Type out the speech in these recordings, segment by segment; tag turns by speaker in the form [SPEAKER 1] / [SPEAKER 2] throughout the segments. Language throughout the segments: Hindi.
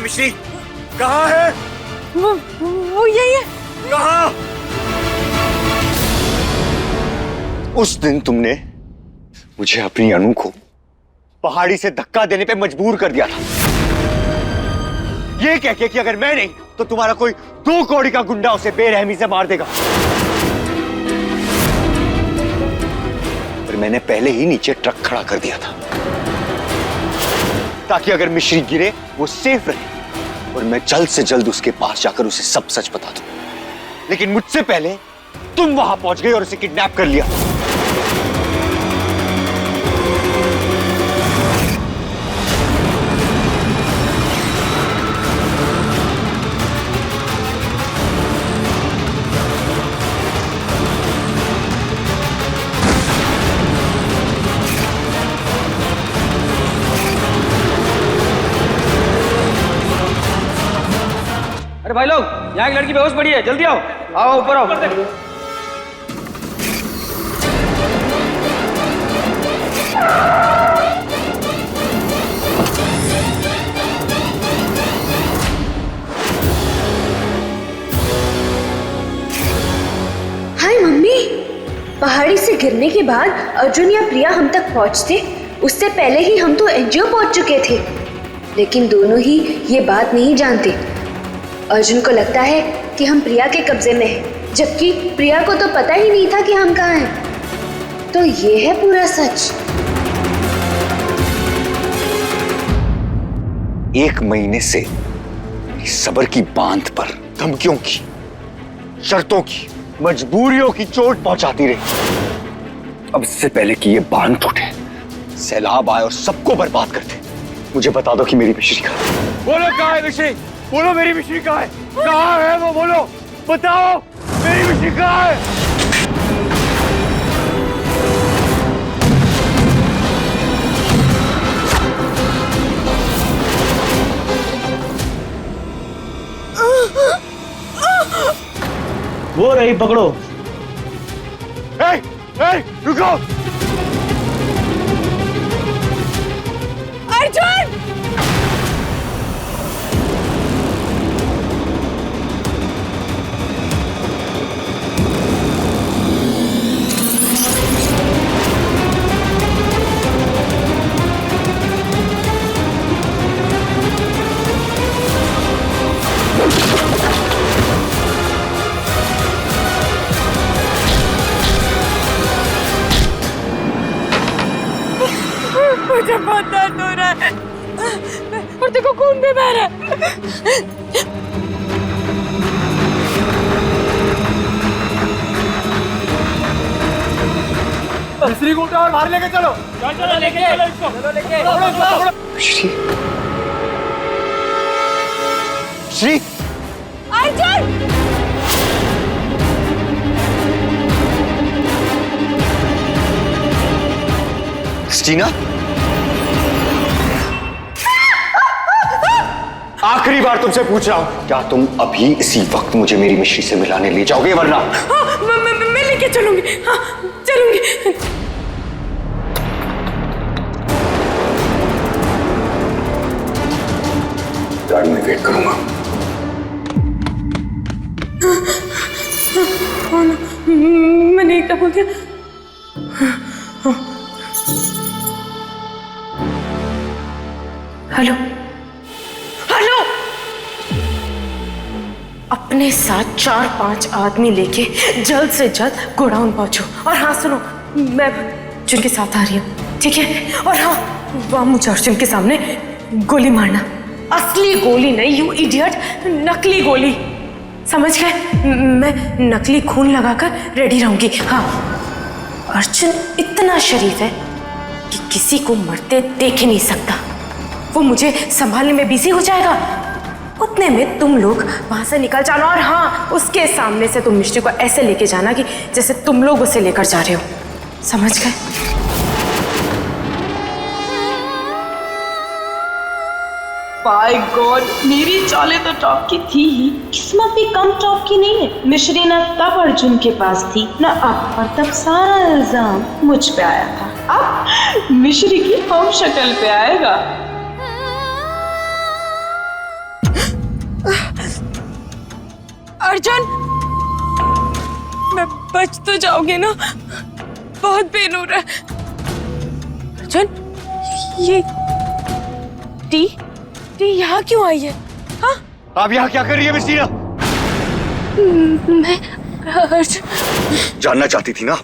[SPEAKER 1] है मिश्री? कहाँ है?
[SPEAKER 2] वो यही है।
[SPEAKER 1] कहाँ? उस दिन तुमने मुझे अपनी अनु को पहाड़ी से धक्का देने पे मजबूर कर दिया था, ये कह के कि अगर मैं नहीं तो तुम्हारा कोई 2 कौड़ी का गुंडा उसे बेरहमी से मार देगा। पर मैंने पहले ही नीचे ट्रक खड़ा कर दिया था ताकि अगर मिश्री गिरे वो सेफ रहे और मैं जल्द से जल्द उसके पास जाकर उसे सब सच बता दूं। लेकिन मुझसे पहले तुम वहां पहुंच गए और उसे किडनैप कर लिया।
[SPEAKER 3] अरे भाई लोग, यहाँ एक लड़की बेहोश पड़ी है, जल्दी आओ। आओ ऊपर आओ।
[SPEAKER 2] हाय मम्मी, पहाड़ी से गिरने के बाद अर्जुन या प्रिया हम तक पहुंचते उससे पहले ही हम तो एनजीओ पहुंच चुके थे। लेकिन दोनों ही ये बात नहीं जानते। अर्जुन को लगता है कि हम प्रिया के कब्जे में हैं, जबकि प्रिया को तो पता ही नहीं था कि हम कहाँ हैं। तो ये है पूरा सच।
[SPEAKER 1] 1 महीने से सब्र की बांध पर धमकियों की, शर्तों की, मजबूरियों की चोट पहुंचाती रही। अब इससे पहले कि ये बांध टूटे, सैलाब आए और सबको बर्बाद कर दे, मुझे बता दो कि मेरी मिश्री कहाँ है। बोलो कहाँ है मिश्री? बोलो मेरी मिश्री कहाँ है? कहाँ है वो? बोलो, बताओ मेरी मिश्री कहाँ है?
[SPEAKER 3] वो रही, पकड़ो।
[SPEAKER 1] रुको।
[SPEAKER 2] अर्जुन! मुझे बहुत दर्द हो रहा है और देखो खून भी बह रहा है।
[SPEAKER 3] मिश्री को उठाओ और बाहर लेके चलो। चलो लेके चलो इसको। चलो लेके।
[SPEAKER 1] श्री, श्री,
[SPEAKER 2] अर्जुन!
[SPEAKER 1] क्रिस्टीना, आखिरी बार तुमसे पूछ रहा हूं, क्या तुम अभी इसी वक्त मुझे मेरी मिश्री से मिलाने ले जाओगे? वरना
[SPEAKER 2] मैं लेके चलूंगी। हाँ, चलूंगी।
[SPEAKER 1] गाड़ी में वेट करूंगा।
[SPEAKER 2] मैंने एक बोल दिया। हेलो हेलो, अपने साथ 4-5 आदमी लेके जल्द से जल्द गोडाउन पहुंचो। और हाँ सुनो, मैं अर्जुन के साथ आ रही हूँ, ठीक है? और हाँ, वहाँ मुझे अर्जुन के सामने गोली मारना, असली गोली नहीं, यू इडियट, नकली गोली, समझ गए? मैं नकली खून लगाकर रेडी रहूंगी। हाँ, अर्जुन इतना शरीफ है कि किसी को मरते देख ही नहीं सकता। वो मुझे संभालने में बिजी हो जाएगा। उतने में तुम लोग वहां से निकल जाना। और हाँ, उसके सामने से तुम मिश्री को ऐसे लेके जाना कि जैसे तुम लोग उसे लेकर जा रहे हो, समझ गए?
[SPEAKER 4] बाय गॉड, मेरी चालें तो टॉप की थी ही, किस्मत भी कम टॉप की नहीं है। मिश्री ना तब अर्जुन के पास थी ना अब, और तब सारा इल्जाम मुझ पे आया था। अब मिश्री की हम शक्ल पे आएगा।
[SPEAKER 2] अर्जुन, मैं बच तो जाओगे ना? बहुत पेन हो रहा है। अर्जुन, ये टी यहाँ क्यों आई है? हाँ?
[SPEAKER 1] आप यहाँ क्या कर रही है मिस्टीना?
[SPEAKER 2] मैं अर्जुन,
[SPEAKER 1] जानना चाहती थी ना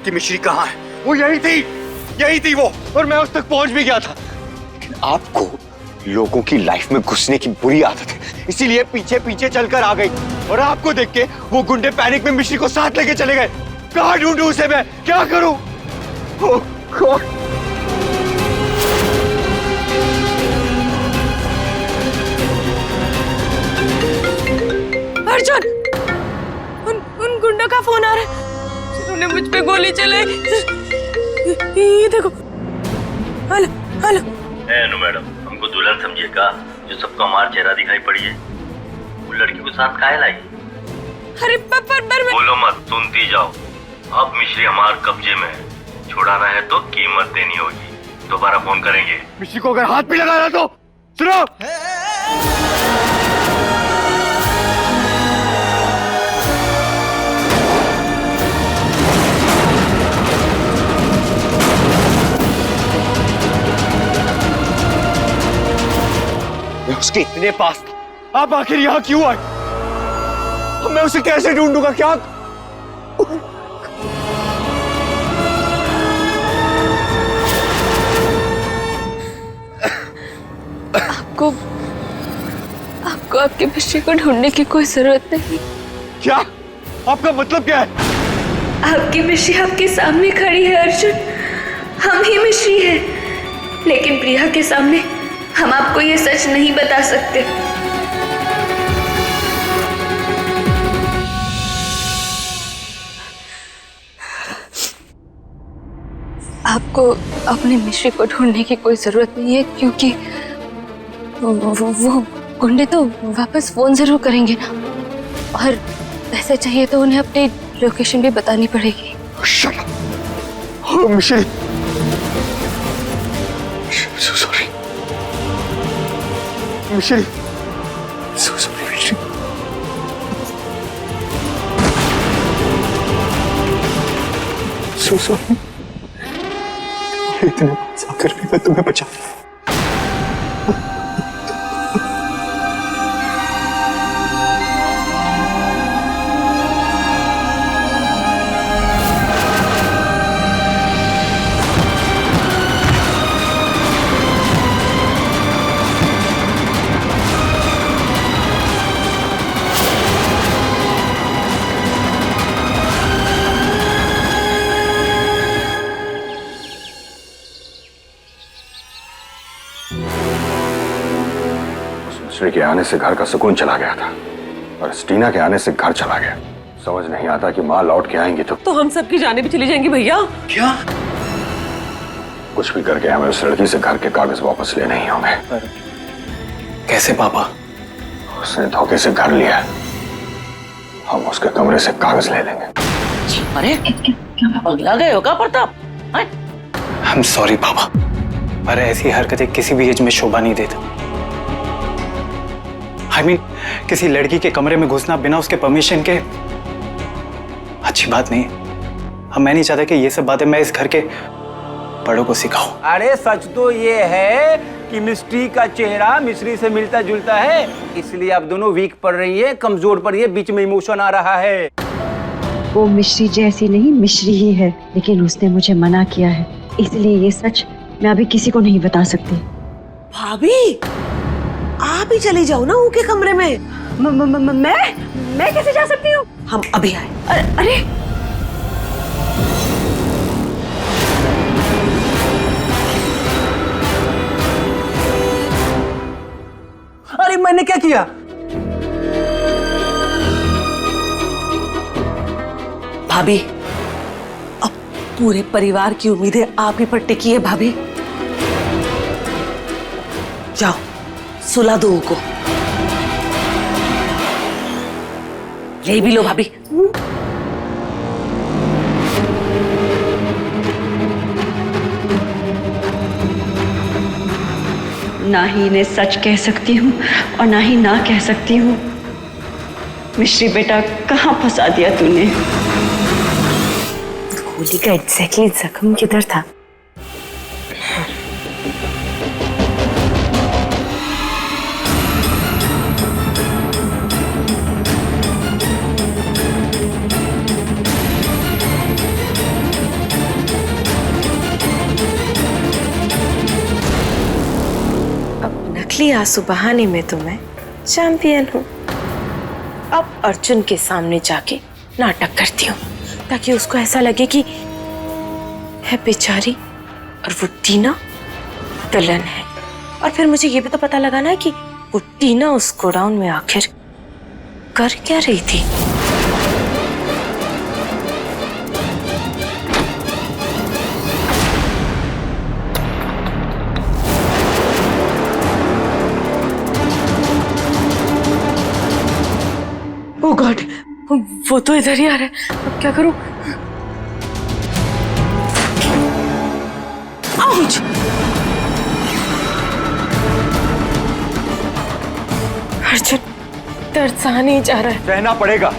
[SPEAKER 1] कि मिश्री कहाँ है? वो यही थी वो, और मैं उस तक पहुंच भी गया था। लेकिन आपको लोगों की लाइफ में घुसने की बुरी आदत है, इसीलिए पीछे पीछे चलकर आ गई। और आपको देख के वो गुंडे पैनिक में मिश्री को साथ लेके चले गए। कहाँ ढूंढूं उसे मैं? क्या करूं? ओह गॉड!
[SPEAKER 2] अर्जुन, उन गुंडों का फोन आ रहा है। उन्होंने मुझ पे गोली चलाई। ये देखो। Hello hello.
[SPEAKER 5] अनु मैडम, हमको दुल्हन समझिएगा जो सबको हमारा चेहरा दिखाई पड़ी है। वो लड़की को साथ काहे लाई?
[SPEAKER 2] अरे पर
[SPEAKER 5] बोलो मत, सुनती जाओ। अब मिश्री हमारे कब्जे में है, छुड़ाना है तो कीमत देनी होगी। दोबारा फोन करेंगे।
[SPEAKER 1] मिश्री को अगर हाथ भी लगाना तो सुनो। मैं उसके इतने पास था, आप आखिर यहाँ क्यों आए? मैं उसे कैसे ढूंढूंगा? क्या
[SPEAKER 2] आपको आपके मिश्री को ढूंढने की कोई जरूरत नहीं।
[SPEAKER 1] क्या? आपका मतलब क्या है?
[SPEAKER 2] आपकी मिश्री आपके सामने खड़ी है अर्जुन। हम ही मिश्री हैं, लेकिन प्रिया के सामने हम आपको ये सच नहीं बता सकते। आपको अपने मिश्री को ढूंढने की कोई जरूरत नहीं है, क्योंकि वो गुंडे तो वापस फोन जरूर करेंगे ना, और पैसे चाहिए तो उन्हें अपनी लोकेशन भी बतानी पड़ेगी।
[SPEAKER 1] Shut up. Oh, मिश्री। So sorry. मिश्री। So sorry, मिश्री। So sorry. इतने बात आकर भी मैं तुम्हें बचा लिया। मिश्री के आने से घर का सुकून चला गया था, और स्टीना के आने से घर चला गया। समझ नहीं आता कि माँ लौट के आएंगी तो
[SPEAKER 6] हम सबकी जाने भी चली जाएंगी भैया।
[SPEAKER 1] क्या? कुछ भी करके हमें उस लड़की से घर के कागज वापस लेने ही होंगे।
[SPEAKER 7] कैसे पापा?
[SPEAKER 1] उसने धोखे से घर लिया, हम उसके कमरे से कागज ले लेंगे।
[SPEAKER 6] अरे क्या पगला गए हो क्या प्रताप?
[SPEAKER 7] आई एम सॉरी पापा, पर ऐसी हरकतें किसी भी एज में शोभा नहीं देता। I mean, किसी लड़की के कमरे में घुसना बिना उसके परमिशन के अच्छी बात नहीं है। अब मैं नहीं चाहता कि ये सब बातें मैं इस घर के बड़ों को सिखाऊं।
[SPEAKER 3] अरे सच तो ये है कि मिस्ट्री का चेहरा मिश्री से मिलता जुलता है, इसलिए आप दोनों वीक पड़ रही है, कमजोर पड़ रही है, बीच में इमोशन आ रहा है।
[SPEAKER 8] वो मिश्री जैसी नहीं, मिश्री ही है, लेकिन उसने मुझे मना किया है, इसलिए ये सच मैं अभी किसी को नहीं बता सकती।
[SPEAKER 6] भाभी, आप ही चली जाओ ना उनके कमरे में।
[SPEAKER 8] मैं कैसे जा सकती हूँ?
[SPEAKER 6] हम अभी आए।
[SPEAKER 8] अरे
[SPEAKER 3] अरे मैंने क्या किया?
[SPEAKER 6] भाभी, अब पूरे परिवार की उम्मीदें आप ही पर टिकी है भाभी। जाओ सुला दो उनको। ले भी लो भाभी।
[SPEAKER 8] ना ही इन्हें सच कह सकती हूँ और ना ही ना कह सकती हूँ। मिश्री बेटा, कहाँ फंसा दिया तूने?
[SPEAKER 2] गोली का एग्जैक्टली जख्म किधर था? अब नकली आंसू बहाने में तो मैं चैंपियन हूँ। अब अर्जुन के सामने जाके नाटक करती हूँ ताकि उसको ऐसा लगे कि है बेचारी और वो टीना विलन है। और फिर मुझे ये भी तो पता लगाना है कि वो टीना उस गोडाउन में आखिर कर क्या रही थी। ओह गॉड, वो तो इधर ही आ रहा है। अब क्या करूं? आउच! अर्जुन दर्द सहा नहीं जा रहा है।
[SPEAKER 1] सहना पड़ेगा,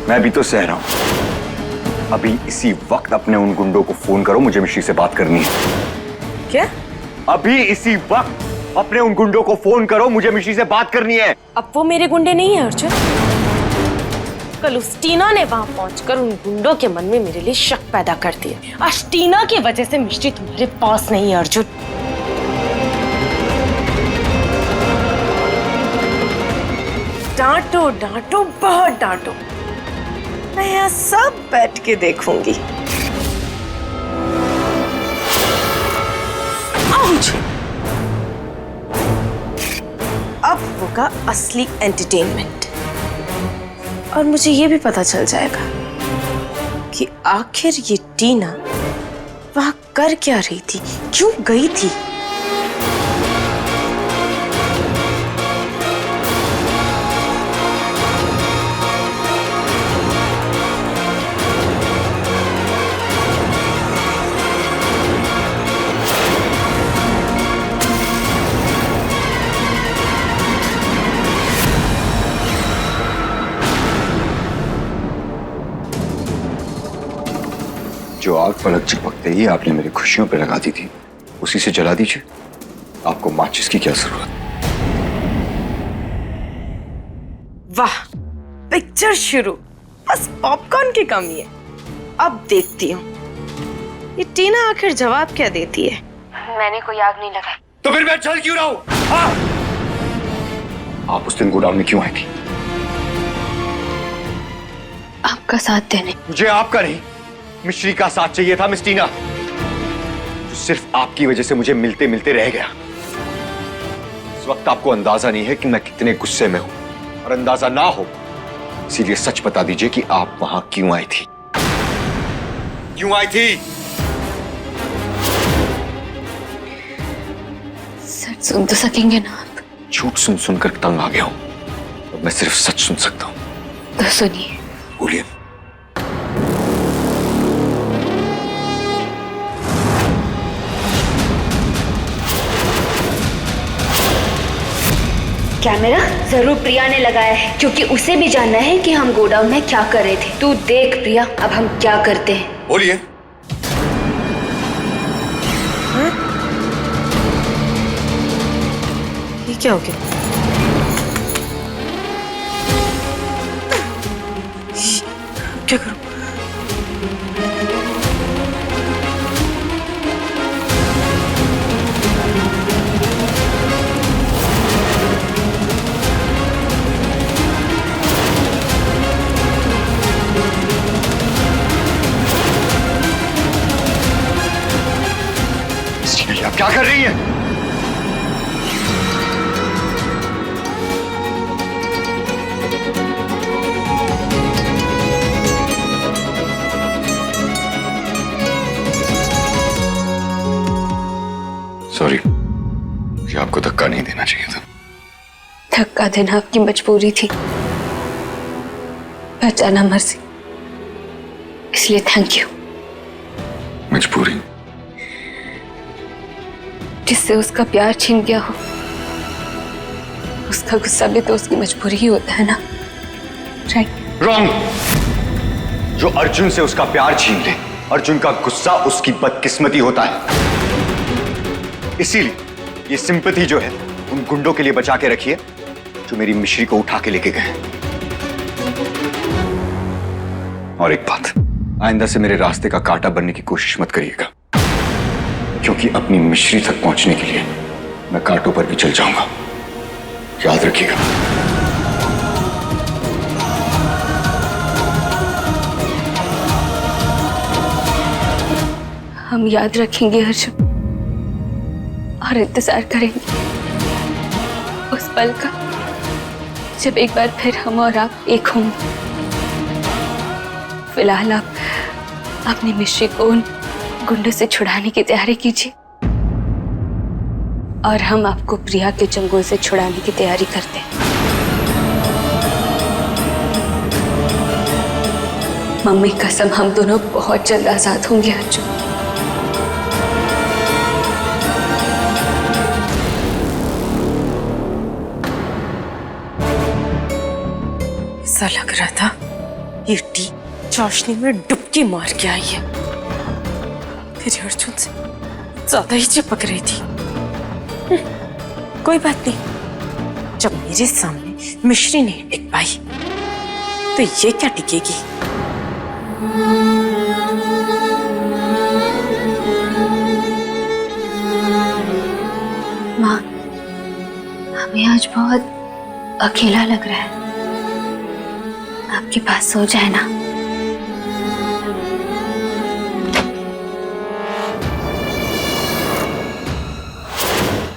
[SPEAKER 1] मैं भी तो सह रहा हूं। अभी इसी वक्त अपने उन गुंडों को फोन करो, मुझे मिश्री से बात करनी है।
[SPEAKER 2] क्या?
[SPEAKER 1] अभी इसी वक्त अपने उन गुंडों को फोन करो, मुझे मिश्री से बात करनी है।
[SPEAKER 2] अब वो मेरे गुंडे नहीं है अर्जुन। कल उस टीना ने वहां पहुंचकर उन गुंडों के मन में मेरे लिए शक पैदा कर दिया। आज टीना की वजह से मिश्री तुम्हारे पास नहीं है अर्जुन। डांटो डांटो, बहुत डांटो, मैं यहाँ सब बैठ के देखूंगी। आउच! अब होगा असली एंटरटेनमेंट और मुझे ये भी पता चल जाएगा कि आखिर ये टीना वहां कर क्या रही थी, क्यों गई थी।
[SPEAKER 1] जो आग पलक चिपकते ही आपने मेरी खुशियों पे लगा दी थी, उसी से जला दीजिए। आपको माचिस की क्या जरूरत?
[SPEAKER 2] वाह, पिक्चर शुरू, बस पॉपकॉर्न की कमी है। अब देखती हूँ ये टीना आखिर जवाब क्या देती है। मैंने कोई आग नहीं लगाई।
[SPEAKER 1] तो फिर मैं चल क्यों रहा हूं? हाँ? आप उस दिन गोडाउन में क्यों आई थी?
[SPEAKER 9] आपका साथ देने।
[SPEAKER 1] मुझे आपका नहीं, मिश्री का साथ चाहिए था, मिस टीना, जो सिर्फ आपकी वजह से मुझे मिलते मिलते रह गया। इस वक्त आपको अंदाजा नहीं है कि मैं कितने गुस्से में हूं, और अंदाजा ना हो इसीलिए सच बता दीजिए कि आप वहां क्यों आई थी। क्यों आई थी?
[SPEAKER 9] सच सुन तो सकेंगे ना आप?
[SPEAKER 1] झूठ सुन सुनकर तंग आ गया हूं, अब मैं सिर्फ सच सुन सकता हूं।
[SPEAKER 9] तो सुनिए।
[SPEAKER 1] बोलिए।
[SPEAKER 9] कैमरा जरूर प्रिया ने लगाया है, क्योंकि उसे भी जानना है कि हम गोडाउन में क्या कर रहे थे। तू देख प्रिया, अब हम क्या करते हैं।
[SPEAKER 1] बोलिए।
[SPEAKER 2] ये क्या हो गया? क्या करूं?
[SPEAKER 1] आप क्या कर रही हैं? सॉरी, ये आपको धक्का नहीं देना चाहिए था।
[SPEAKER 9] धक्का देना आपकी मजबूरी थी, पहचाना मर्जी, इसलिए थैंक यू।
[SPEAKER 1] मजबूरी?
[SPEAKER 9] जिससे उसका प्यार छीन गया हो, उसका गुस्सा भी तो उसकी मजबूरी ही होता है ना। राइट।
[SPEAKER 1] रॉन्ग। जो अर्जुन से उसका प्यार छीन ले, अर्जुन का गुस्सा उसकी बदकिस्मती होता है। इसीलिए ये सिंपैथी जो है उन गुंडों के लिए बचा के रखिए जो मेरी मिश्री को उठा के लेके गए। और एक बात, आइंदा से मेरे रास्ते का कांटा बनने की कोशिश मत करिएगा, क्योंकि अपनी मिश्री तक पहुंचने के लिए मैं कांटों पर भी चल जाऊंगा, याद रखिएगा।
[SPEAKER 9] हम याद रखेंगे अर्जुन और इंतजार करेंगे उस पल का जब एक बार फिर हम और आप एक होंगे। फिलहाल आप अपनी मिश्री को उन गुंडों से छुड़ाने की तैयारी कीजिए और हम आपको प्रिया के चंगुल से छुड़ाने की तैयारी करते हैं। मम्मी कसम, हम दोनों बहुत जल्द आजाद होंगे अर्जुन।
[SPEAKER 2] ऐसा लग रहा था ये टी चाशनी में डुबकी मार के आई है। फिर अर्जुन से ज्यादा ही चिपक रही थी। कोई बात नहीं, जब मेरे सामने मिश्री नहीं टिक पाई तो ये क्या टिकेगी।
[SPEAKER 9] माँ, हमें आज बहुत अकेला लग रहा है, आपके पास सो जाए ना।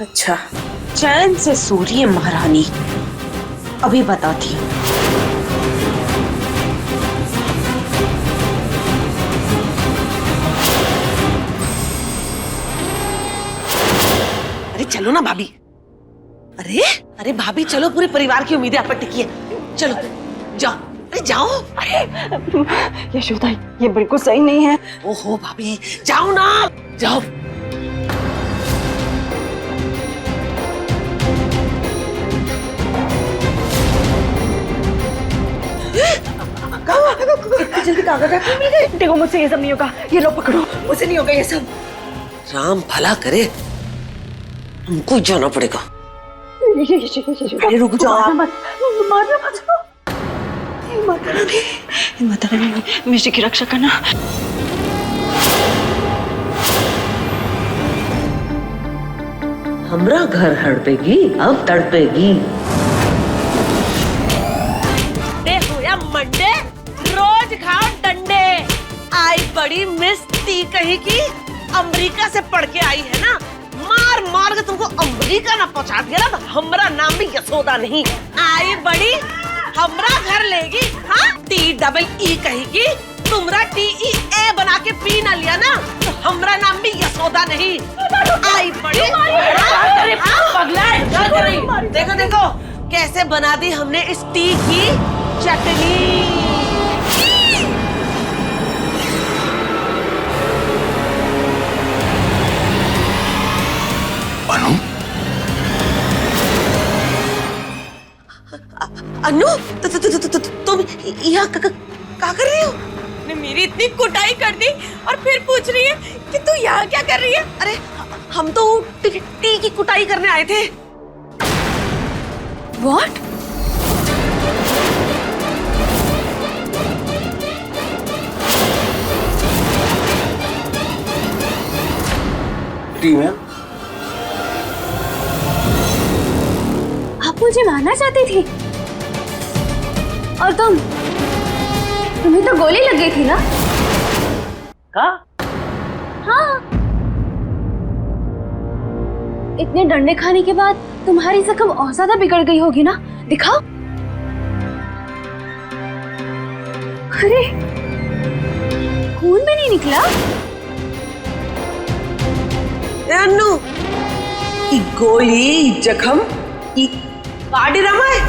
[SPEAKER 2] अच्छा, चैन से सूर्य महारानी, अभी बताती हूँ।
[SPEAKER 6] अरे चलो ना भाभी। अरे अरे भाभी चलो, पूरे परिवार की उम्मीदें आप पर टिकी है। चलो जाओ, अरे जाओ।
[SPEAKER 8] अरे यशोदा, ये बिल्कुल सही नहीं है।
[SPEAKER 6] ओहो भाभी, जाओ ना, जाओ।
[SPEAKER 8] जल्दी कागज मिल गए। देखो मुझसे ये सब नहीं होगा। ये लो पकड़ो, मुझसे नहीं होगा ये सब।
[SPEAKER 6] राम भला करे, हमको जाना पड़ेगा।
[SPEAKER 8] अरे रुक जाओ, मारना मत, मिश्री की रक्षा करना।
[SPEAKER 6] हमरा घर हड़पेगी, अब तड़पेगी। मंडे रोज खाओ डंडे। आई बड़ी मिस ती कहीं की अमेरिका से पढ़ के आई है ना, मार मार के तुमको अमेरिका ना पहुंचा दिया ना, तो हमरा नाम भी यशोदा नहीं। आई बड़ी हमरा घर लेगी, हाँ TEE कहीं की, तुमरा TEA बना के पी ना लिया ना, तो हमरा नाम भी यशोदा नहीं। आई बड़ी पगला। देखो देखो कैसे बना दी हमने इस टी की चटनी।
[SPEAKER 1] अनु,
[SPEAKER 6] अनु, तुम यहाँ क्या कर रही हो?
[SPEAKER 2] मेरी इतनी कुटाई कर दी और फिर पूछ रही है कि तू यहाँ क्या कर रही है।
[SPEAKER 6] अरे हम तो टी की कुटाई करने आए थे।
[SPEAKER 9] What? आप मुझे मारना चाहती थी और तुम्हें तो गोली लग गई थी ना? हाँ, इतने डंडे खाने के बाद तुम्हारी जख्म और ज्यादा बिगड़ गई होगी ना। दिखाओ। अरे खून भी नहीं निकला।
[SPEAKER 6] अन्नू, ई गोली जख्म ई पाड़ी रमा है।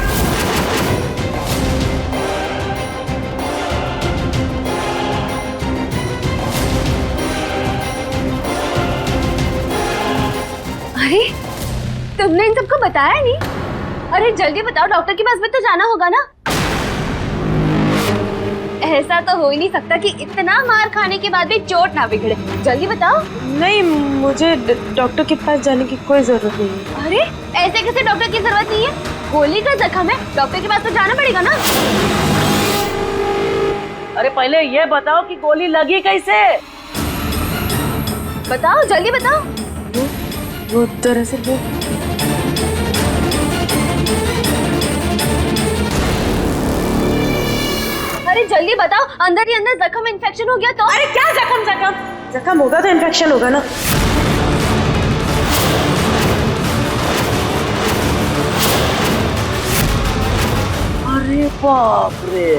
[SPEAKER 9] अरे तुमने इन सबको बताया नहीं? अरे जल्दी बताओ, डॉक्टर के पास भी तो जाना होगा ना। ऐसा तो हो ही नहीं सकता कि इतना मार खाने के बाद भी चोट ना बिगड़े। जल्दी बताओ।
[SPEAKER 2] नहीं, मुझे डॉक्टर के पास जाने की कोई जरूरत नहीं है।
[SPEAKER 9] अरे ऐसे कैसे डॉक्टर की जरूरत नहीं है? गोली का जख्म है, डॉक्टर के पास तो जाना पड़ेगा ना।
[SPEAKER 6] अरे पहले ये बताओ कि गोली लगी कैसे?
[SPEAKER 9] बताओ, जल्दी बताओ।
[SPEAKER 2] वो दरअसल वो
[SPEAKER 9] अरे जल्दी बताओ, अंदर ही अंदर जख्म इन्फेक्शन हो गया तो?
[SPEAKER 2] अरे क्या जख्म होगा तो इन्फेक्शन होगा ना।
[SPEAKER 6] अरे बाप रे,